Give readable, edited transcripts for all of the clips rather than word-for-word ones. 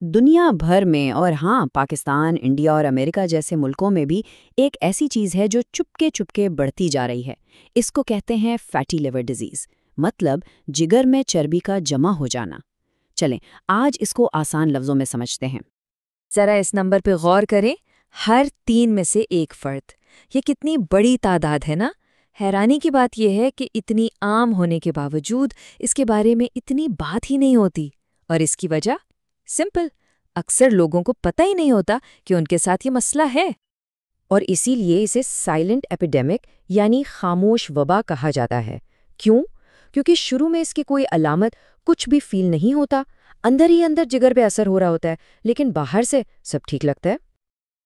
दुनिया भर में और हाँ पाकिस्तान, इंडिया और अमेरिका जैसे मुल्कों में भी एक ऐसी चीज़ है जो चुपके चुपके बढ़ती जा रही है। इसको कहते हैं फैटी लिवर डिजीज़, मतलब जिगर में चर्बी का जमा हो जाना। चलें आज इसको आसान लफ्ज़ों में समझते हैं। जरा इस नंबर पे गौर करें। हर 3 में से एक फर्द। ये कितनी बड़ी तादाद है ना। हैरानी की बात यह है कि इतनी आम होने के बावजूद इसके बारे में इतनी बात ही नहीं होती। और इसकी वजह सिंपल, अक्सर लोगों को पता ही नहीं होता कि उनके साथ ये मसला है। और इसीलिए इसे साइलेंट एपिडेमिक यानी खामोश वबा कहा जाता है। क्यों? क्योंकि शुरू में इसकी कोई अलामत कुछ भी फील नहीं होता, अंदर ही अंदर जिगर पे असर हो रहा होता है, लेकिन बाहर से सब ठीक लगता है।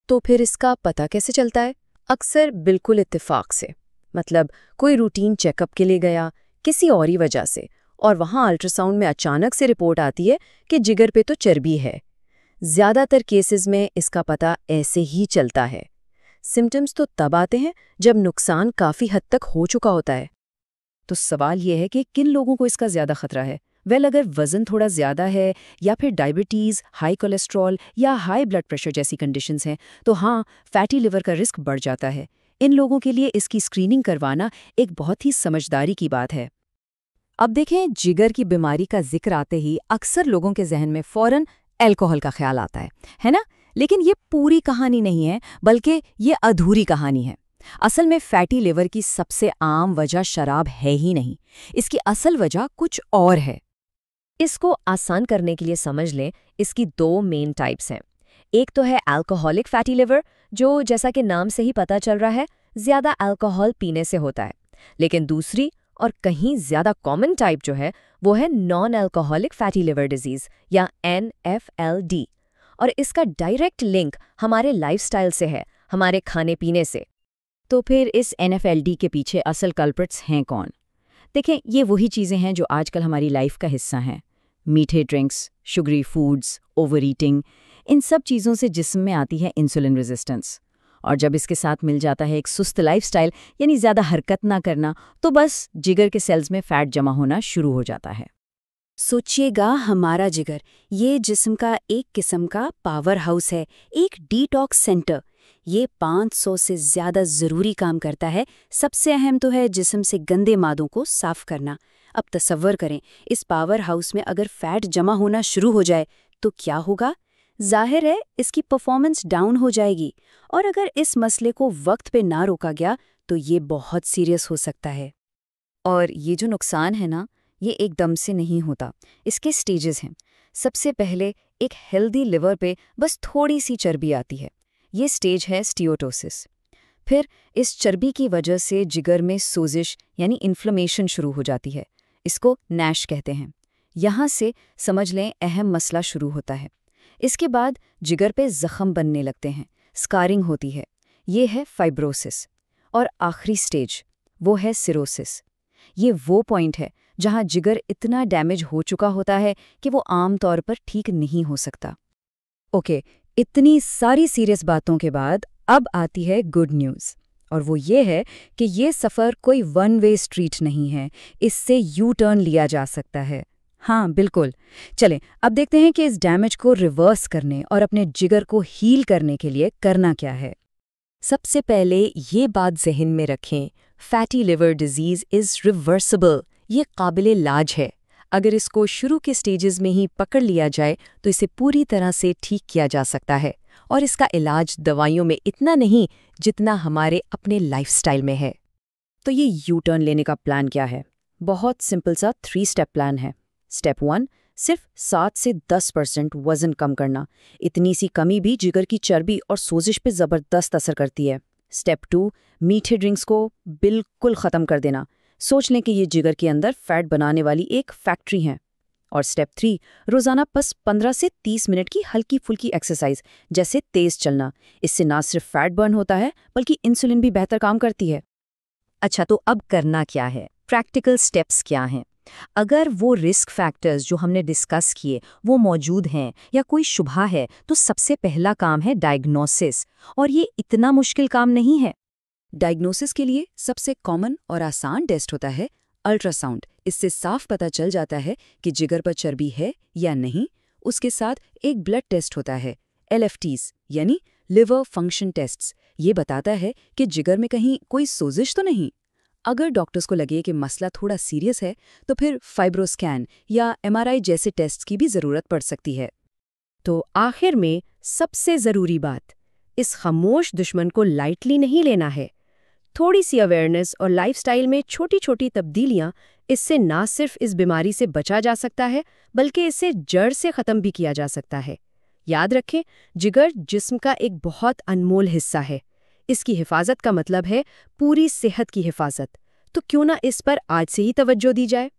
तो फिर इसका पता कैसे चलता है? अक्सर बिल्कुल इत्तेफाक से, मतलब कोई रूटीन चेकअप के लिए गया किसी और ही वजह से, और वहाँ अल्ट्रासाउंड में अचानक से रिपोर्ट आती है कि जिगर पे तो चर्बी है। ज़्यादातर केसेस में इसका पता ऐसे ही चलता है। सिम्टम्स तो तब आते हैं जब नुकसान काफ़ी हद तक हो चुका होता है। तो सवाल ये है कि किन लोगों को इसका ज़्यादा खतरा है। अगर वज़न थोड़ा ज़्यादा है या फिर डायबिटीज़, हाई कोलेस्ट्रॉल या हाई ब्लड प्रेशर जैसी कंडीशंस हैं, तो हाँ फैटी लिवर का रिस्क बढ़ जाता है। इन लोगों के लिए इसकी स्क्रीनिंग करवाना एक बहुत ही समझदारी की बात है। अब देखें, जिगर की बीमारी का जिक्र आते ही अक्सर लोगों के जहन में फ़ौरन अल्कोहल का ख्याल आता है ना? लेकिन ये पूरी कहानी नहीं है, बल्कि ये अधूरी कहानी है। असल में फैटी लिवर की सबसे आम वजह शराब है ही नहीं। इसकी असल वजह कुछ और है। इसको आसान करने के लिए समझ लें, इसकी 2 मेन टाइप्स हैं। एक तो है अल्कोहलिक फैटी लिवर, जो जैसा कि नाम से ही पता चल रहा है ज़्यादा अल्कोहल पीने से होता है। लेकिन दूसरी और कहीं ज़्यादा कॉमन टाइप जो है वो है non alcoholic fatty liver disease या NFLD। और इसका डायरेक्ट लिंक हमारे लाइफस्टाइल से है, हमारे खाने पीने से। तो फिर इस NFLD के पीछे असल कल्प्रिट्स हैं कौन? देखें, ये वही चीज़ें हैं जो आजकल हमारी लाइफ का हिस्सा हैं। मीठे drinks, sugary foods, over eating, इन सब चीज़ों से जिस्म में आती है इंसुलिन रेजिस्टेंस। और जब इसके साथ मिल जाता है एक सुस्त लाइफस्टाइल, यानी ज़्यादा हरकत ना करना, तो बस जिगर के सेल्स में फैट जमा होना शुरू हो जाता है। सोचिएगा, हमारा जिगर ये जिस्म का एक किस्म का पावर हाउस है, एक डिटॉक्स सेंटर। ये 500 से ज़्यादा ज़रूरी काम करता है। सबसे अहम तो है जिस्म से गंदे मादों को साफ करना। अब तसव्वुर करें, इस पावर हाउस में अगर फैट जमा होना शुरू हो जाए तो क्या होगा? जाहिर है इसकी परफॉर्मेंस डाउन हो जाएगी, और अगर इस मसले को वक्त पे ना रोका गया तो ये बहुत सीरियस हो सकता है। और ये जो नुकसान है ना, ये एकदम से नहीं होता। इसके स्टेजेस हैं। सबसे पहले एक हेल्दी लिवर पे बस थोड़ी सी चर्बी आती है। ये स्टेज है स्टीओटोसिस। फिर इस चर्बी की वजह से जिगर में सोजिश यानी इन्फ्लेमेशन शुरू हो जाती है। इसको नैश कहते हैं। यहाँ से समझ लें अहम मसला शुरू होता है। इसके बाद जिगर पे जख्म बनने लगते हैं, स्कारिंग होती है। ये है फाइब्रोसिस। और आखिरी स्टेज वो है सिरोसिस। ये वो पॉइंट है जहाँ जिगर इतना डैमेज हो चुका होता है कि वो आम तौर पर ठीक नहीं हो सकता। ओके, इतनी सारी सीरियस बातों के बाद अब आती है गुड न्यूज़, और वो ये है कि ये सफ़र कोई वन वे स्ट्रीट नहीं है। इससे यू टर्न लिया जा सकता है। हाँ बिल्कुल। चलें अब देखते हैं कि इस डैमेज को रिवर्स करने और अपने जिगर को हील करने के लिए करना क्या है। सबसे पहले ये बात जहन में रखें, fatty liver disease is reversible. ये काबिल इलाज है। अगर इसको शुरू के स्टेजेस में ही पकड़ लिया जाए तो इसे पूरी तरह से ठीक किया जा सकता है। और इसका इलाज दवाइयों में इतना नहीं जितना हमारे अपने लाइफस्टाइल में है। तो ये यू टर्न लेने का प्लान क्या है? बहुत सिंपल सा 3 स्टेप प्लान है। स्टेप 1, सिर्फ 7 से 10% वज़न कम करना। इतनी सी कमी भी जिगर की चर्बी और सोजिश पे ज़बरदस्त असर करती है। स्टेप 2, मीठे ड्रिंक्स को बिल्कुल ख़त्म कर देना। सोच लें कि ये जिगर के अंदर फैट बनाने वाली एक फैक्ट्री है। और स्टेप 3, रोज़ाना बस 15 से 30 मिनट की हल्की फुल्की एक्सरसाइज, जैसे तेज़ चलना। इससे ना सिर्फ फैट बर्न होता है बल्कि इंसुलिन भी बेहतर काम करती है। अच्छा, तो अब करना क्या है? प्रैक्टिकल स्टेप्स क्या हैं? अगर वो रिस्क फैक्टर्स जो हमने डिस्कस किए वो मौजूद हैं या कोई शुबहा है, तो सबसे पहला काम है डायग्नोसिस। और ये इतना मुश्किल काम नहीं है। डायग्नोसिस के लिए सबसे कॉमन और आसान टेस्ट होता है अल्ट्रासाउंड। इससे साफ पता चल जाता है कि जिगर पर चर्बी है या नहीं। उसके साथ एक ब्लड टेस्ट होता है, LFTs यानी लिवर फंक्शन टेस्ट्स। ये बताता है कि जिगर में कहीं कोई सोजिश तो नहीं। अगर डॉक्टर्स को लगे कि मसला थोड़ा सीरियस है तो फिर फाइब्रोस्कैन या MRI जैसे टेस्ट की भी ज़रूरत पड़ सकती है। तो आखिर में सबसे ज़रूरी बात, इस खामोश दुश्मन को लाइटली नहीं लेना है। थोड़ी सी अवेयरनेस और लाइफस्टाइल में छोटी छोटी तब्दीलियां, इससे ना सिर्फ इस बीमारी से बचा जा सकता है बल्कि इसे जड़ से ख़त्म भी किया जा सकता है। याद रखें, जिगर जिस्म का एक बहुत अनमोल हिस्सा है। इसकी हिफाजत का मतलब है पूरी सेहत की हिफाजत। तो क्यों ना इस पर आज से ही तवज्जो दी जाए।